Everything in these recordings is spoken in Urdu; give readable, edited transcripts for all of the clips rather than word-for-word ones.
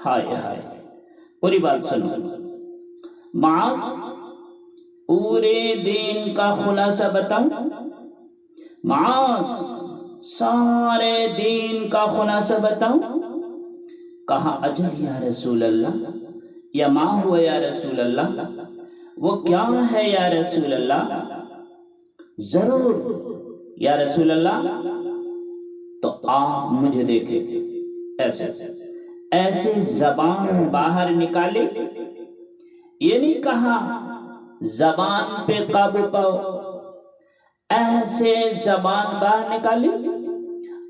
ہائے ہائے، پوری بات سنو۔ معاذ، پورے دین کا خلاصہ بتاؤں؟ معاذ، سارے دین کا خلاصہ بتاؤں؟ کہا اجل یا رسول اللہ، یا ما ہوا یا رسول اللہ، وہ کیا ہے یا رسول اللہ؟ ضرور یا رسول اللہ، تو آپ مجھے دیکھیں۔ ایسے ایسے زبان باہر نکالی، یہ نہیں کہا زبان پہ قابو پاؤ، ایسے زبان باہر نکالی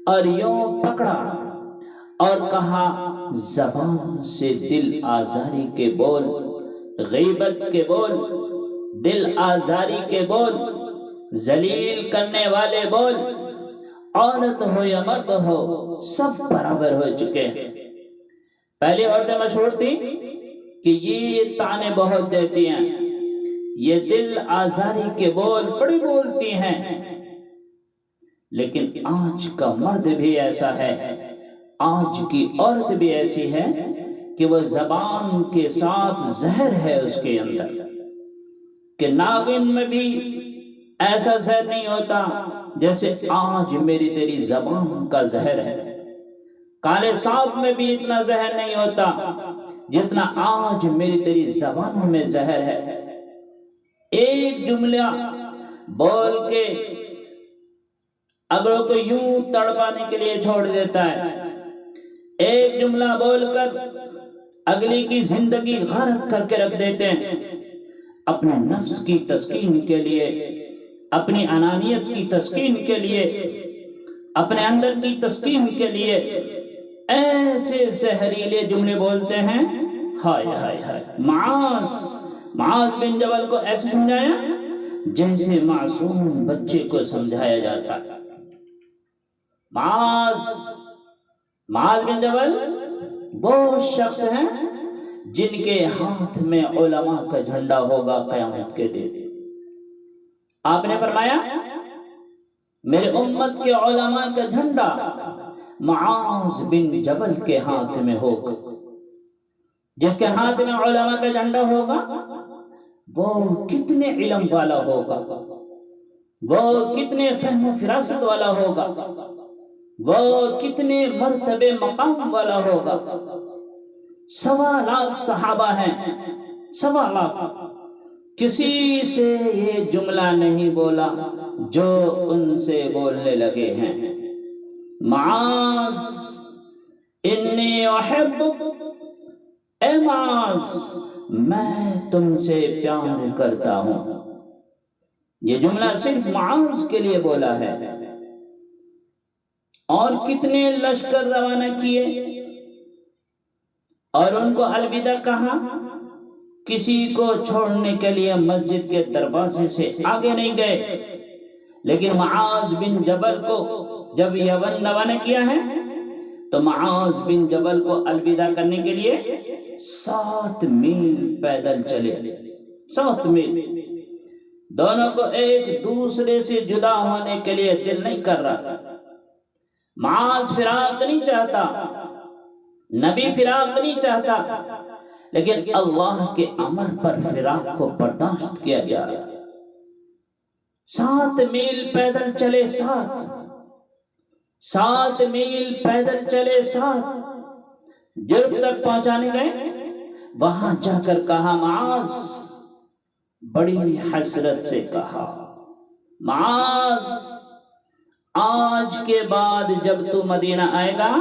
اور یوں پکڑا اور کہا زبان سے دل آزاری کے بول، غیبت کے بول، دل آزاری کے بول، ذلیل کرنے والے بول، عورت ہو یا مرد ہو سب برابر ہو چکے ہیں۔ پہلی عورتیں مشہور تھیں کہ یہ طعنے بہت دیتی ہیں، یہ دل آزاری کے بول بڑی بولتی ہیں، لیکن آج کا مرد بھی ایسا ہے، آج کی عورت بھی ایسی ہے کہ وہ زبان کے ساتھ زہر ہے اس کے اندر، کہ ناگن میں بھی ایسا زہر نہیں ہوتا جیسے آج میری تیری زبان کا زہر ہے، کالے سانپ میں بھی اتنا زہر نہیں ہوتا جتنا آج میری تیری زبانوں میں زہر ہے۔ ایک جملہ بول کے اگلوں کو یوں تڑپانے کے لیے چھوڑ دیتا ہے، ایک جملہ بول کر اگلی کی زندگی غارت کر کے رکھ دیتے ہیں، اپنے نفس کی تسکین کے لیے، اپنی انانیت کی تسکین کے لیے، اپنے اندر کی تسکین کے لیے ایسے زہریلے جملے بولتے ہیں۔ ہائے ہائے ہائے، معاذ بن جبل کو ایسے سمجھایا جیسے معصوم بچے کو سمجھایا جاتا۔ معاذ بن جبل وہ شخص ہیں جن کے ہاتھ میں علماء کا جھنڈا ہوگا قیامت کے دن۔ آپ نے فرمایا میرے امت کے علماء کا جھنڈا معاذ بن جبل کے ہاتھ میں ہوگا۔ جس کے ہاتھ میں علماء کا جھنڈا ہوگا وہ کتنے علم والا ہوگا، وہ کتنے فہم و فراست والا ہوگا، وہ کتنے مرتبے مقام والا ہوگا۔ 1.25 صحابہ ہیں، 1.25، کسی سے یہ جملہ نہیں بولا جو ان سے بولنے لگے ہیں۔ معاذ انی احبک، اے معاذ میں تم سے پیار کرتا ہوں۔ یہ جملہ صرف معاذ کے لیے بولا ہے، اور کتنے لشکر روانہ کیے اور ان کو الوداع کہا، کسی کو چھوڑنے کے لیے مسجد کے دروازے سے آگے نہیں گئے، لیکن معاذ بن جبل کو جب یمن روانہ کیا ہے تو معاذ بن جبل کو الوداع کرنے کے لیے 7 میل پیدل چلے، 7 میل۔ دونوں کو ایک دوسرے سے جدا ہونے کے لیے دل نہیں کر رہا۔ معاذ فراق نہیں چاہتا، نبی فراق نہیں چاہتا، لیکن اللہ کے امر پر فراق کو برداشت کیا جا رہا۔ 7 میل پیدل چلے، 7 میل پیدل چلے، 7 جرف تک پہنچانے گئے۔ وہاں جا کر کہا معاذ، بڑی حسرت سے کہا معاذ، آج کے بعد جب تو مدینہ آئے گا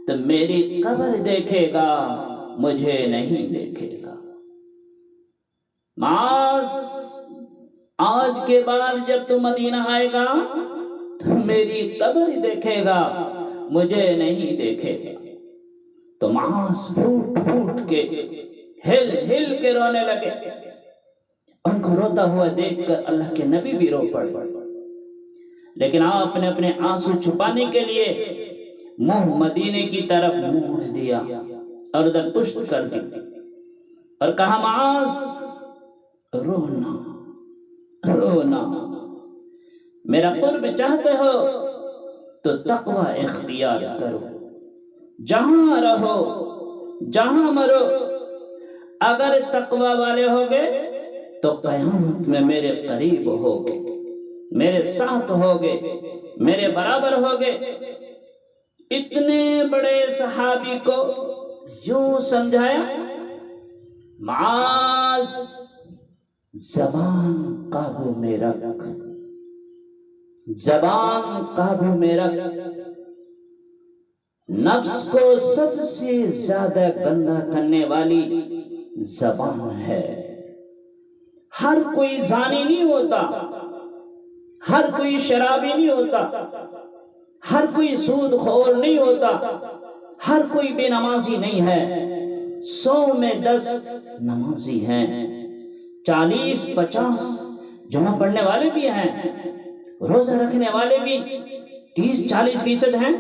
تو میری قبر دیکھے گا، مجھے نہیں دیکھے گا۔ معاذ، آج کے بعد جب تو مدینہ آئے گا تو میری قبر دیکھے گا، مجھے نہیں دیکھے گا۔ تو معاذ پھوٹ پھوٹ کے ہل ہل کے رونے لگے۔ ان کو روتا ہوا دیکھ کر اللہ کے نبی بھی رو پڑے، لیکن آپ نے اپنے آنسو چھپانے کے لیے منہ مدینے کی طرف موڑ دیا اور ادھر پشت کر دی اور کہا معاذ، رونا رونا، میرا قرب چاہتے ہو تو تقوی اختیار کرو، جہاں رہو جہاں مرو، اگر تقوی والے ہوگے تو قیامت میں میرے قریب ہوگے، میرے ساتھ ہوگے، میرے برابر ہوگے۔ اتنے بڑے صحابی کو یوں سمجھایا، معاذ زبان قابو میں رکھ، زبان قابو میں رکھ۔ نفس کو سب سے زیادہ گندا کرنے والی زبان ہے۔ ہر کوئی زانی نہیں ہوتا، ہر کوئی شرابی نہیں ہوتا، ہر کوئی سود خور نہیں ہوتا، ہر کوئی بے نمازی نہیں ہے۔ 100 میں 10 نمازی ہیں، 40-50 جمعہ پڑھنے والے بھی ہیں، روزہ رکھنے والے بھی 30-40% ہیں،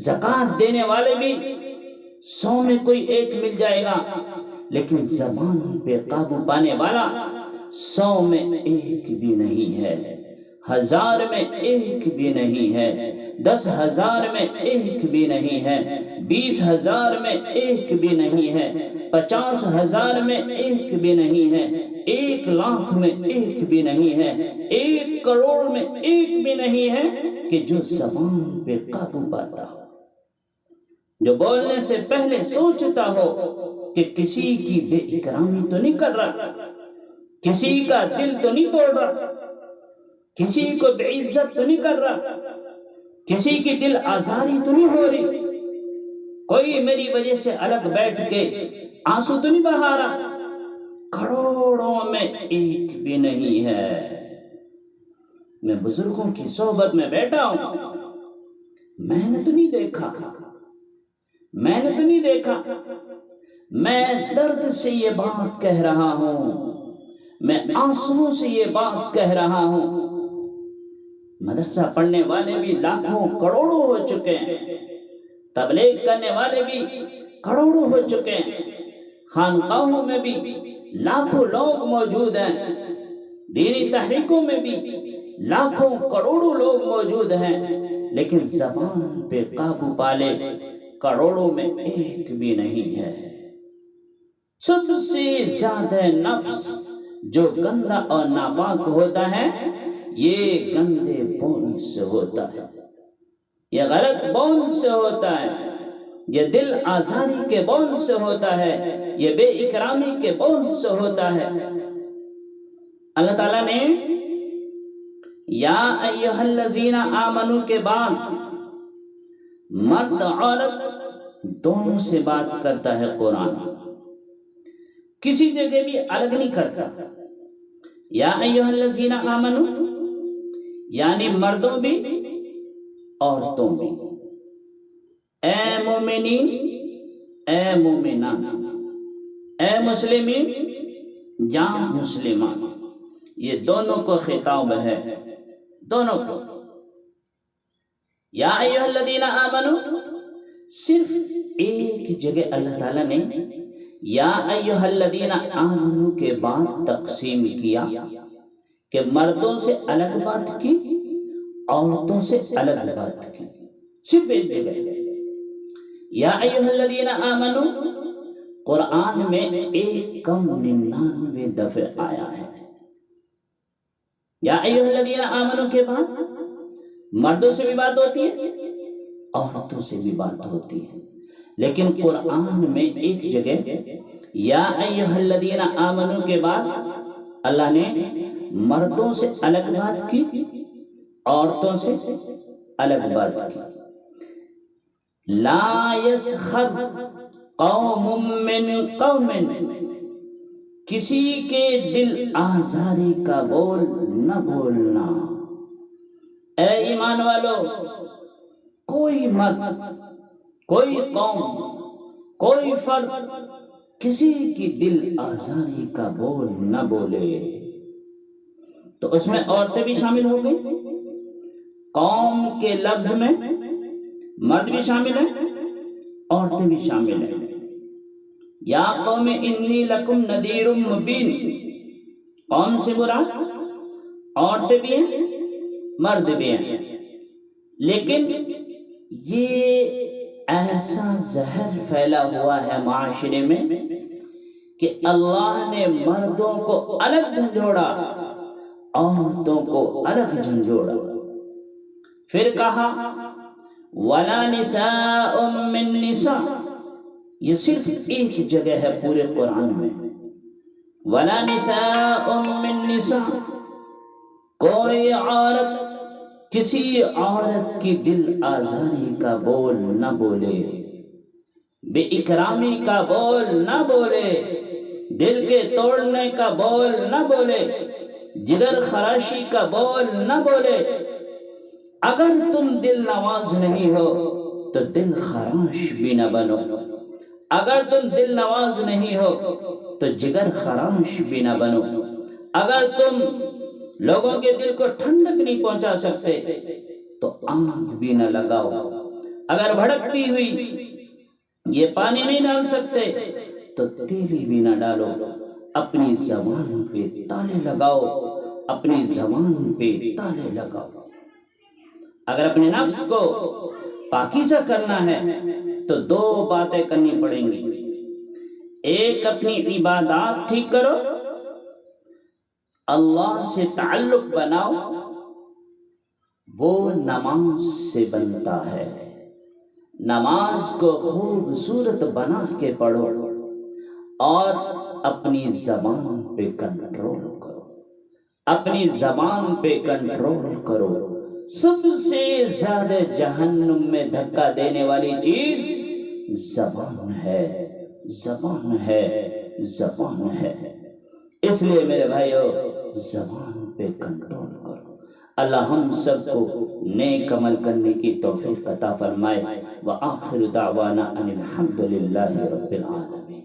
زکوٰۃ دینے والے بھی 100 میں کوئی ایک مل جائے گا، لیکن زبان پہ قابو پانے والا 100 میں ایک بھی نہیں ہے، 1000 میں ایک بھی نہیں ہے، 10,000 میں ایک بھی نہیں ہے، 20,000 میں ایک بھی نہیں ہے، 50,000 میں ایک بھی نہیں ہے، 1,00,000 میں ایک بھی نہیں ہے، 1 کروڑ میں ایک بھی نہیں ہے کہ جو زبان پہ قابو پاتا ہو، جو بولنے سے پہلے سوچتا ہو کہ کسی کی بے اکرامی تو نہیں کر رہا، کسی کا دل تو نہیں توڑ رہا، کسی کو بے عزت تو نہیں کر رہا، کسی کی دل آزاری تو نہیں ہو رہی، کوئی میری وجہ سے الگ بیٹھ کے آنسو تو نہیں بہا رہا۔ کروڑوں میں ایک بھی نہیں ہے۔ میں بزرگوں کی صحبت میں بیٹھا ہوں، میں نے تو نہیں دیکھا، میں نے تو نہیں دیکھا، میں درد سے یہ بات کہہ رہا ہوں، میں آنسوؤں سے یہ بات کہہ رہا ہوں۔ مدرسہ پڑھنے والے بھی لاکھوں کروڑوں ہو چکے ہیں، تبلیغ کرنے والے بھی کروڑوں ہو چکے ہیں، خانقاہوں میں بھی لاکھوں لوگ موجود ہیں، دینی تحریکوں میں بھی لاکھوں کروڑوں لوگ موجود ہیں، لیکن زبان پہ قابو پالے کروڑوں میں ایک بھی نہیں ہے۔ سب سے زیادہ نفس جو گندا اور ناپاک ہوتا ہے، یہ گندے بول سے ہوتا ہے، یہ غلط بول سے ہوتا ہے، یہ دل آزاری کے بول سے ہوتا ہے، یہ بے اکرامی کے بول سے ہوتا ہے۔ اللہ تعالیٰ نے یا ایہا الذین آمنو کے بعد مرد عورت دونوں سے بات کرتا ہے قرآن، کسی جگہ بھی الگ نہیں کرتا۔ یا ایہا الذین آمنو یعنی مردوں بھی عورتوں بھی، اے مومنین، اے مومنان، اے مسلمین یا مسلمان، یہ دونوں کو خطاب ہے، دونوں کو۔ یا ایھا الذین آمنو صرف ایک جگہ اللہ تعالیٰ نے یا ایھا الذین آمنو کے بعد تقسیم کیا کہ مردوں سے الگ بات کی، عورتوں سے الگ بات کی، صرف ایک جگہ۔ یا ایھا الذین آمنو قرآن میں 199 دفعہ آیا ہے۔ یا ایھا الذین آمنو کے بعد مردوں سے بھی بات ہوتی ہے، عورتوں سے بھی بات ہوتی ہے، لیکن قرآن میں ایک جگہ یا ایھا الذین آمنو کے بعد اللہ نے مردوں سے الگ بات کی، عورتوں سے الگ بات کی۔ لا یسخر قوم من قوم، کسی کے دل آزاری کا بول نہ بولنا۔ اے ایمان والو، کوئی مرد، کوئی قوم، کوئی فرد کسی کی دل آزاری کا بول نہ بولے۔ تو اس میں عورتیں بھی شامل ہو گئی، قوم کے لفظ میں مرد بھی شامل ہیں، عورتیں بھی شامل ہیں۔ یا قوم انی لکم نذیر مبین، قوم سے مراد عورتیں بھی ہیں، مرد بھی ہیں، لیکن یہ ایسا زہر پھیلا ہوا ہے معاشرے میں کہ اللہ نے مردوں کو الگ جھنجھوڑا، عورتوں کو الگ جھنجھوڑا۔ پھر کہا وَلَا نِسَاءٌ مِّن نِسَاء، یہ صرف ایک جگہ ہے پورے قرآن میں، وَلَا نِسَاءٌ مِّن نِسَاء، کوئی عورت کسی عورت کی دل آزاری کا بول نہ بولے، بے اکرامی کا بول نہ بولے، دل کے توڑنے کا بول نہ بولے، جگر خراشی کا بول نہ بولے۔ اگر تم دل نواز نہیں ہو تو دل خراش بھی نہ بنو، اگر تم دل نواز نہیں ہو تو جگر خراش بھی نہ بنو، اگر تم لوگوں کے دل کو ٹھنڈک نہیں پہنچا سکتے تو آگ بھی نہ لگاؤ، اگر بھڑکتی ہوئی یہ پانی نہیں ڈال سکتے تو تیلی بھی نہ ڈالو، اپنی زبان پہ تالے لگاؤ، اپنی زبان پہ تالے لگاؤ۔ اگر اپنے نفس کو پاکیزہ کرنا ہے تو دو باتیں کرنی پڑیں گی، ایک اپنی عبادات ٹھیک کرو، اللہ سے تعلق بناؤ، وہ نماز سے بنتا ہے، نماز کو خوبصورت بنا کے پڑھو اور اپنی زبان پہ کنٹرول کرو، اپنی زبان پہ کنٹرول کرو۔ سب سے زیادہ جہنم میں دھکا دینے والی چیز زبان ہے، زبان ہے، زبان ہے۔ اس لیے میرے بھائیو زبان پہ کنٹرول کرو۔ اللہ ہم سب کو نیک عمل کرنے کی توفیق عطا فرمائے۔ وآخر دعوانا ان الحمد للہ رب العالمین۔